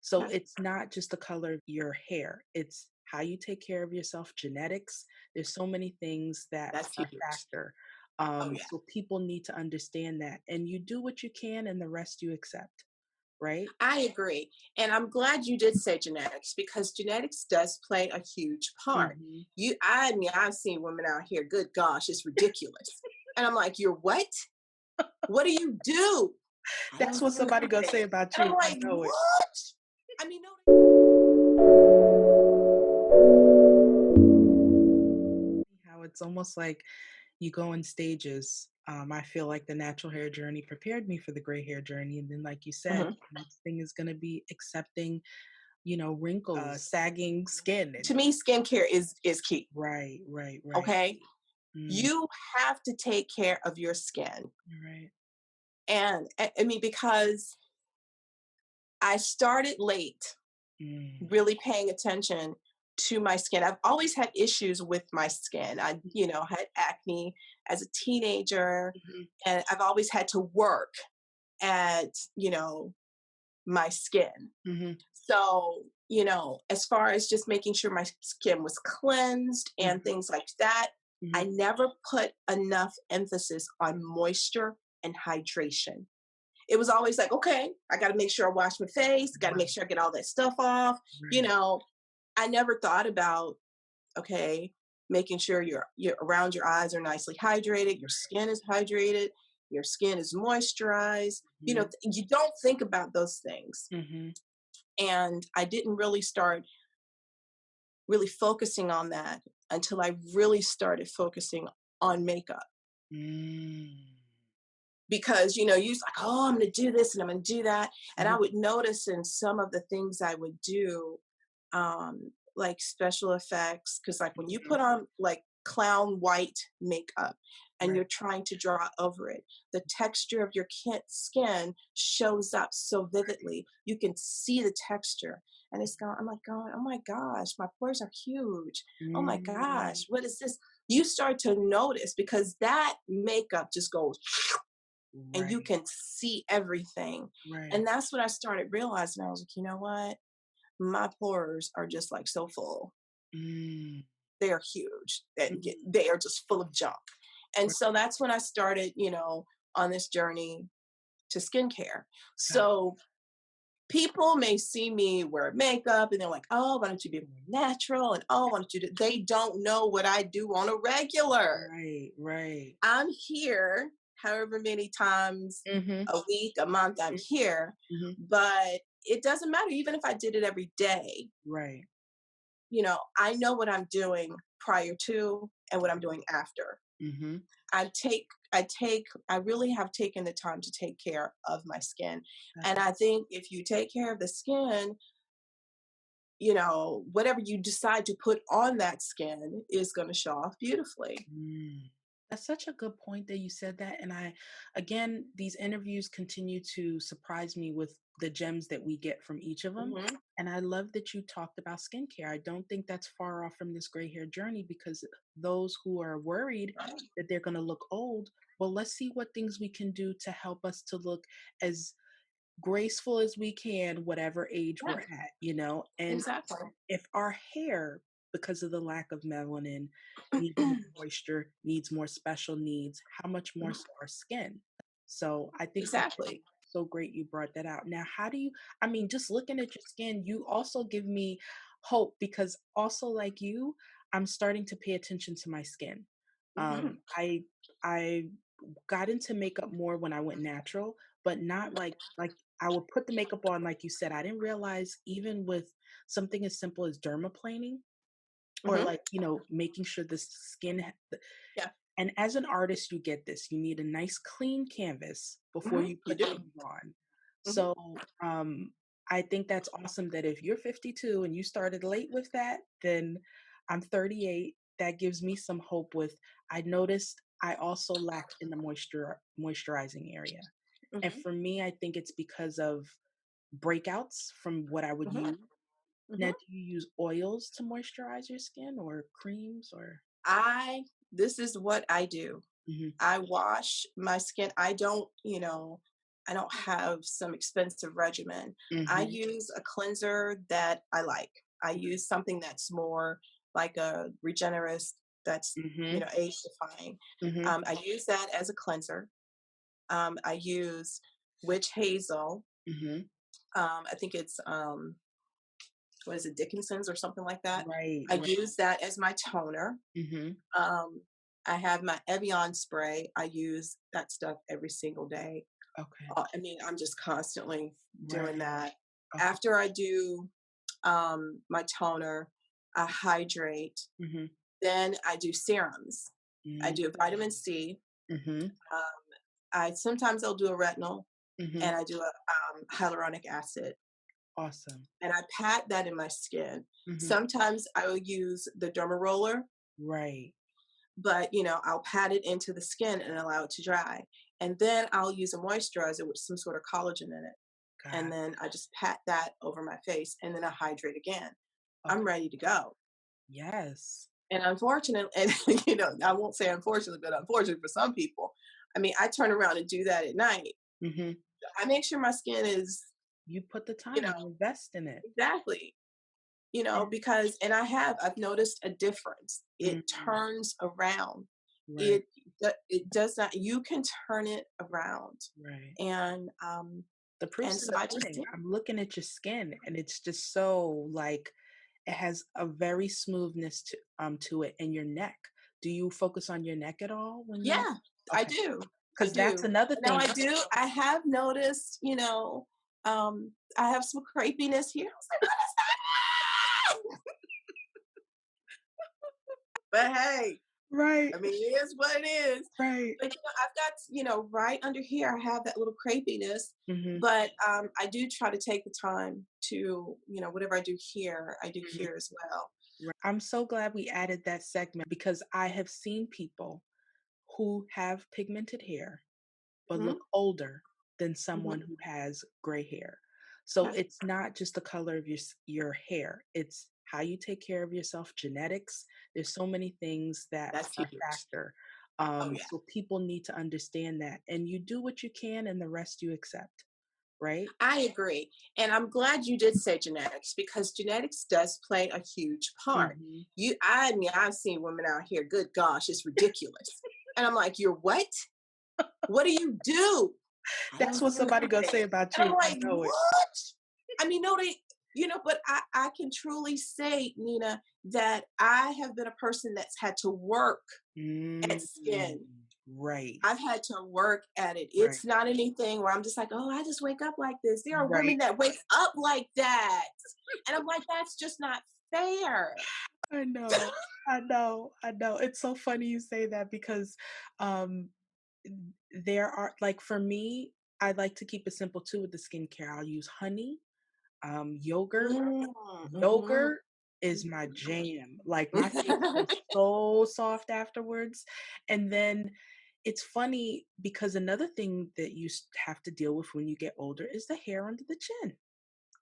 So Okay. it's not just the color of your hair, it's how you take care of yourself, genetics. There's so many things that That's are huge. factor. Oh yeah. So people need to understand that. And you do what you can and the rest you accept, right? I agree. And I'm glad you did say genetics because genetics does play a huge part. Hmm. I mean, I've seen women out here, good gosh, it's ridiculous. And I'm like, you're what? What do you do? I That's don't what do somebody gonna anything. say about And I'm you. I like, know it. what? I mean, no, How it's almost like you go in stages. I feel like the natural hair journey prepared me for the gray hair journey. And then, like you said, mhm. the next thing is going to be accepting, wrinkles, sagging skin. And To me, skincare is key. right, right, right. Okay. Mm, You have to take care of your skin. right. And I mean, because I started late Mm, really paying attention to my skin. I've always had issues with my skin. I, had acne as a teenager, mhm, and I've always had to work at, my skin. mhm, So, as far as just making sure my skin was cleansed and mhm, things like that, I mhm. never put enough emphasis on moisture and hydration. It was always like, okay, I got to make sure I wash my face, got to make Right, sure I get all that stuff off. You right. know, I never thought about, okay, making sure your around your eyes are nicely hydrated, your skin is hydrated, your skin is moisturized. Mhm, You don't think about those things. mhm, And I didn't really start really focusing on that until I really started focusing on makeup. mm, Because you was like, oh, I'm going to do this and I'm going to do that, and I mhm, would notice in some of the things I would do, like special effects, because like when you mhm. put on like clown white makeup and Right. you're trying to draw over it, the texture of your skin shows up so vividly. You can see the texture, and it's going. I'm like, going, oh my gosh, my pores are huge. Oh my Mm, gosh, what is this? You start to notice because that makeup just goes and you right, can see everything. right. And that's what I started realizing. I was like, you know what? My pores are just like so full. Mm, They are huge. And mhm, they are just full of junk. And right. so that's when I started, on this journey to skincare. Got So people may see me wear makeup and they're like, oh, why don't you be more natural? And oh, why don't you do, they don't know what I do on a regular. right, right. I'm here however many times Mhm, a week, a month, I'm here, mhm. but it doesn't matter. Even if I did it every day, Right. I know what I'm doing prior to and what I'm doing after. Mhm. I really have taken the time to take care of my skin. That's And a I think if you take care of the skin, whatever you decide to put on that skin is going to show off beautifully. mm. That's such a good point that you said that, and again, these interviews continue to surprise me with the gems that we get from each of them, Hmm. and I love that you talked about skincare. I don't think that's far off from this gray hair journey because those who are worried Right. that they're gonna look old, well, let's see what things we can do to help us to look as graceful as we can, whatever age we're Yeah, at, and exactly. if our hair, because of the lack of melanin, needs more moisture, needs more special needs, how much more Mhm. so our skin? So I think that's Exactly. so great you brought that out. Now, how do you, I mean, just looking at your skin, you also give me hope because also like you, I'm starting to pay attention to my skin. Mhm. I got into makeup more when I went natural, but not like I would put the makeup on like you said. I didn't realize even with something as simple as dermaplaning or Mhm. making sure the skin Yeah. and as an artist you get this. You need a nice clean canvas before Mhm. you You put do. things on. Mhm. So, I think that's awesome that if you're 52 and you started late with that, then I'm 38. That gives me some hope with I noticed I also lacked in the moisturizing area. And Mhm. for me, I think it's because of breakouts from what I would Mhm. use. Now, Mhm. do you use oils to moisturize your skin or creams or This is what I do. Mhm, I wash my skin. I don't, I don't have some expensive regimen. I Mhm. use a cleanser that I like. I use something that's more like a regenerist that's, Mhm. age defying. Mhm. I use that as a cleanser. I use witch hazel. Mhm. I think it's what is it, Dickinson's or something like that. Right, I right. use that as my toner. Mhm. Um, I have my Evian spray. I use that stuff every single day. Okay. I mean, I'm just constantly doing Right. that. Okay. After I do my toner, I hydrate. Mhm. Then I do serums. I Mm. do vitamin C. Mhm. Um, I sometimes I'll do a retinol, Mhm. and I do a hyaluronic acid, Awesome. and I pat that in my skin. Mhm. Sometimes I will use the derma roller, Right. but I'll pat it into the skin and allow it to dry, and then I'll use a moisturizer with some sort of collagen in it, and God. then I just pat that over my face, and then I hydrate again. I'm Okay. ready to go. Yes. And unfortunately, and I won't say unfortunately, but unfortunately for some people, I mean, I turn around and do that at night. Mhm. I make sure my skin is, You put the you time, know, you invest in it. exactly, And because, and I've noticed a difference. It mhm. turns around. Right. It does not. You can turn it around, Right. and The and proof's in so the I just pudding. did. I'm looking at your skin and it's just so like it has a very smoothness to it and your neck. Do you focus on your neck at all when you Yeah, I okay? do. I Because that's do. another Now thing. I do. I have noticed. I have some crepiness here. I was like, what is that? But hey, Right, I mean, it is what it is. right. But I've got, right under here, I have that little crepiness. Mhm, But I do try to take the time to, whatever I do here, I do mhm. here as well. Right. I'm so glad we added that segment because I have seen people who have pigmented hair but Hmm. look older than Hmm. someone who has gray hair. So Okay. it's not just the color of your hair, it's how you take care of yourself, genetics. There's so many things that That's are huge. factor. Oh, yeah. So people need to understand that, and you do what you can, and the rest you accept, right? I agree. And I'm glad you did say genetics because genetics does play a huge part. Hmm. I mean, I've seen women out here, good gosh, it's ridiculous. And I'm like, you're what? What do you do? I That's don't what do somebody gonna say nothing. about And I'm you. I like, know it. what? I mean, no, but I can truly say, Nina, that I have been a person that's had to work at Mm, skin. right, I've had to work at it. right, It's not anything where I'm just like, oh, I just wake up like this. There are right. women that wake up like that. And I'm like, that's just not fair. I know, I know, I know. It's so funny you say that because um there are like for me, I like to keep it simple too with the skincare. I'll use honey, yogurt. Mm, mhm, Yogurt is my mhm. jam. Like my face feels so soft afterwards. And then it's funny because another thing that have to deal with when you get older is the hair under the chin.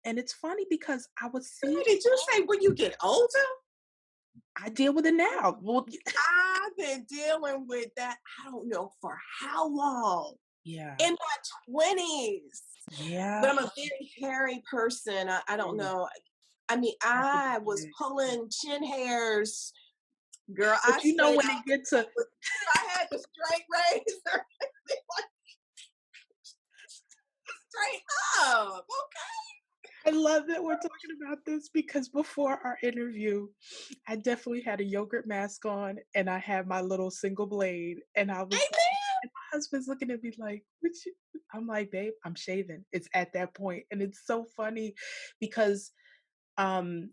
And it's funny because I would see Did you say when you get older? I deal with it now. Well, I've been dealing with that, I don't know for how long. yeah, In my 20s. But yeah. I'm a very hairy person. I don't Mm, know. I mean, I think I it's was yeah. pulling chin hairs. Girl, I But you know stayed when out it gets to with I had the straight razor. Straight up. I love that we're talking about this because before our interview, I definitely had a yogurt mask on and I had my little single blade and I was like, Amen. and my husband's looking at me like, "What you-" I'm like, babe, I'm shaving. It's at that point. And it's so funny because um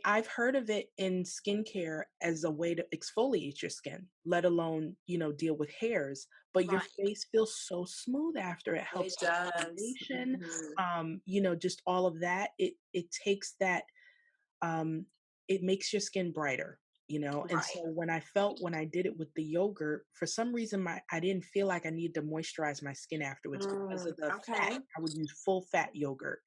I've heard of it in skincare as a way to exfoliate your skin, let alone, deal with hairs, but your Right. face feels so smooth after. It It helps with does. coordination, Mhm. just all of that. It takes that um, it makes your skin brighter, and Right. so when I did it with the yogurt, for some reason I didn't feel like I needed to moisturize my skin afterwards because of the fat. Okay. I would use full fat yogurt.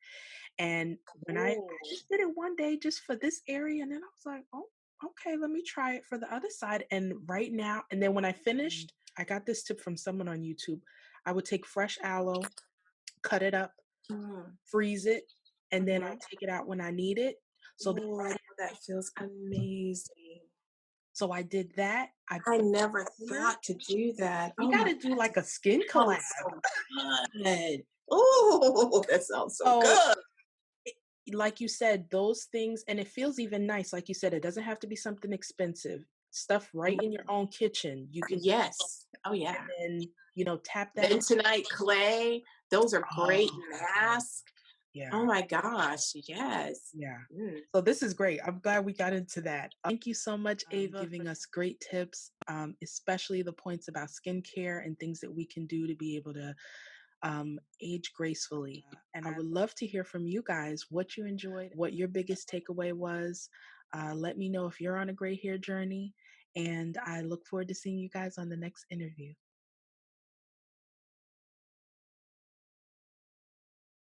And when I Cool. just did it one day just for this area, and then I was like, "Oh, okay, let me try it for the other side." And right now, and then when I finished, I got this tip from someone on YouTube. I would take fresh aloe. cut it up, Mm, freeze it, and then I mhm. take it out when I need it. So then Oh, I know that feels amazing. so I did that. I I put never toner. thought to do that. We Oh my gotta do god, like a skin collab. sounds so good. Oh, that sounds so So, good. like you said, those things, and it feels even nice. Like you said, it doesn't have to be something expensive. Stuff right in your own kitchen. You can, Yes. Oh, yeah. and then, tap that on. Bentonite clay, those are great Oh, masks. Oh yeah. my gosh, yes. Yeah. Mm. So this is great. I'm glad we got into that. Thank you so much, Ava, For giving us great tips, especially the points about skincare and things that we can do to be able to age gracefully. And I would love to hear from you guys what you enjoyed, what your biggest takeaway was. Let me know if you're on a gray hair journey. And I look forward to seeing you guys on the next interview.